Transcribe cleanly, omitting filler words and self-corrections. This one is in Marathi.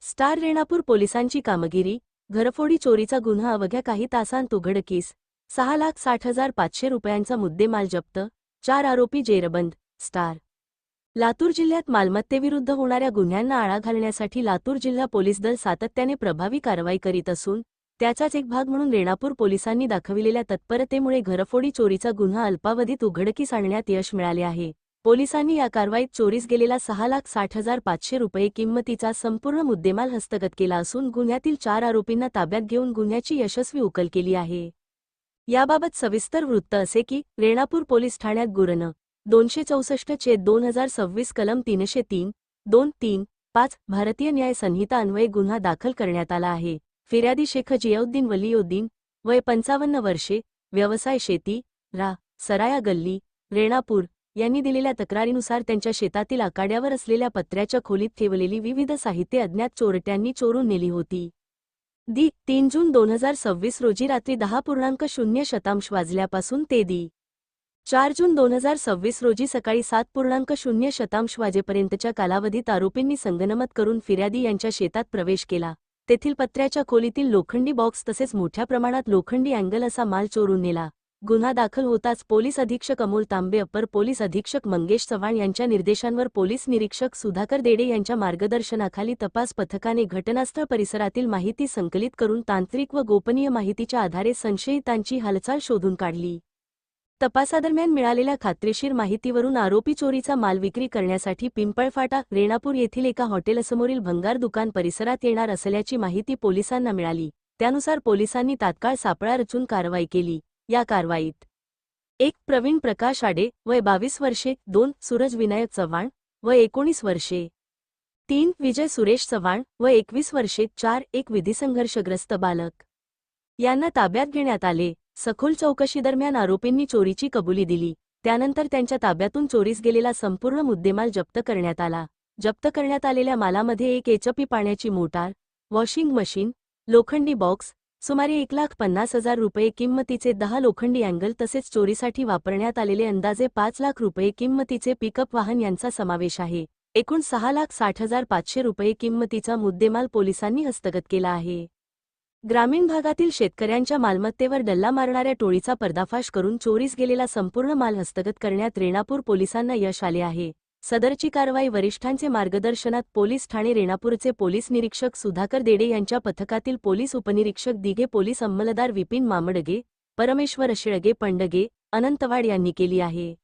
स्टार रेणापूर पोलिसांची कामगिरी, घरफोडी चोरीचा गुन्हा अवघ्या काही तासांत उघडकीस, 6,60,500 रुपयांचा मुद्देमाल जप्त, 4 आरोपी जेरबंद. स्टार लातूर जिल्ह्यात मालमत्तेविरुद्ध होणाऱ्या गुन्ह्यांना आळा घालण्यासाठी लातूर जिल्हा पोलीस दल सातत्याने प्रभावी कारवाई करीत असून त्याचाच एक भाग म्हणून रेणापूर पोलिसांनी दाखविलेल्या तत्परतेमुळे घरफोडी चोरीचा गुन्हा अल्पावधीत उघडकीस आणण्यात यश मिळाले आहे. पोलिसांनी या कारवाईत चोरीस गेलेला 6,60,500 रुपये किंमतीचा संपूर्ण मुद्देमाल हस्तगत केला असून गुन्ह्यातील 4 आरोपींना ताब्यात घेऊन गुन्ह्याची यशस्वी उकल केली आहे. याबाबत सविस्तर वृत्त असे की रेणापूर पोलीस ठाण्यात गुरण 264/2026 कलम 303, 2, 3, 5 भारतीय न्याय संहिता अन्वये गुन्हा दाखल करण्यात आला आहे. फिर्यादी शेख जियाउद्दीन वलियुद्दीन, वय 55 वर्षे, व्यवसाय शेती, सराया गल्ली, रेणापूर यांनी दिलेल्या तक्रारीनुसार त्यांच्या शेतातील आकाड्यावर असलेल्या पत्र्याच्या खोलीत ठेवलेली विविध साहित्य अज्ञात चोरट्यांनी चोरून नेली होती. 3 जून 2026 रोजी रात्री 10:00 वाजल्यापासून ते 4 जून 2026 रोजी सकाळी 7:00 वाजेपर्यंतच्या कालावधीत आरोपींनी संगनमत करून फिर्यादी यांच्या शेतात प्रवेश केला. तेथील पत्र्याच्या खोलीतील लोखंडी बॉक्स तसेच मोठ्या प्रमाणात लोखंडी अँगल असा माल चोरून नेला. गुन्हा दाखल होताच पोलीस अधीक्षक अमोल तांबे, अप्पर पोलीस अधीक्षक मंगेश चव्हाण यांच्या निर्देशांवर पोलीस निरीक्षक सुधाकर देडे यांच्या मार्गदर्शनाखाली तपास पथकाने घटनास्थळ परिसरातील माहिती संकलित करून तांत्रिक व गोपनीय माहितीच्या आधारे संशयितांची हालचाल शोधून काढली. तपासादरम्यान मिळालेल्या खात्रीशीर माहितीवरून आरोपी चोरीचा माल विक्री करण्यासाठी पिंपळफाटा, रेणापूर येथील एका हॉटेलसमोरील भंगार दुकान परिसरात येणार असल्याची माहिती पोलिसांना मिळाली. त्यानुसार पोलिसांनी तात्काळ सापळा रचून कारवाई केली. या कारवाईत 1. प्रवीण प्रकाश आडे, वय 22 वर्षे, 2. सूरज विनायक चव्हाण, वय 19 वर्षे, 3. विजय सुरेश चव्हाण, वय 21 वर्षे, 4. एक विधिसंघर्षग्रस्त बालक यांना ताब्यात घेण्यात आले. सखोल चौकशीदरम्यान आरोपींनी चोरीची कबुली दिली. त्यानंतर त्यांच्या ताब्यातून चोरीस गेलेला संपूर्ण मुद्देमाल जप्त करण्यात आला. जप्त करण्यात आलेल्या मालामध्ये 1 HP पाण्याची मोटार, वॉशिंग मशीन, लोखंडी बॉक्स, सुमारे 1,50,000 रुपये किंमतीचे 10 लोखंडी अँगल तसेच चोरीसाठी वापरण्यात आलेले अंदाजे 5 लाख रुपये किंमतीचे पिकअप वाहन यांचा समावेश आहे. एकूण 6,60,500 रुपये किंमतीचा मुद्देमाल पोलिसांनी हस्तगत केला आहे. ग्रामीण भागातील शेतकऱ्यांच्या मालमत्तेवर डल्ला मारणाऱ्या टोळीचा पर्दाफाश करून चोरीस गेलेला संपूर्ण माल हस्तगत करण्यात रेणापूर पोलिसांना यश आले आहे. सदरची कारवाई वरिष्ठांचे मार्गदर्शनात पोलीस ठाणे रेणापूरचे पोलीस निरीक्षक सुधाकर देडे यांच्या पथकातील पोलीस उपनिरीक्षक दिघे, पोलीस अंमलदार विपिन मामडगे, परमेश्वर अशिळगे पंडगे, अनंतवाड यांनी केली आहे.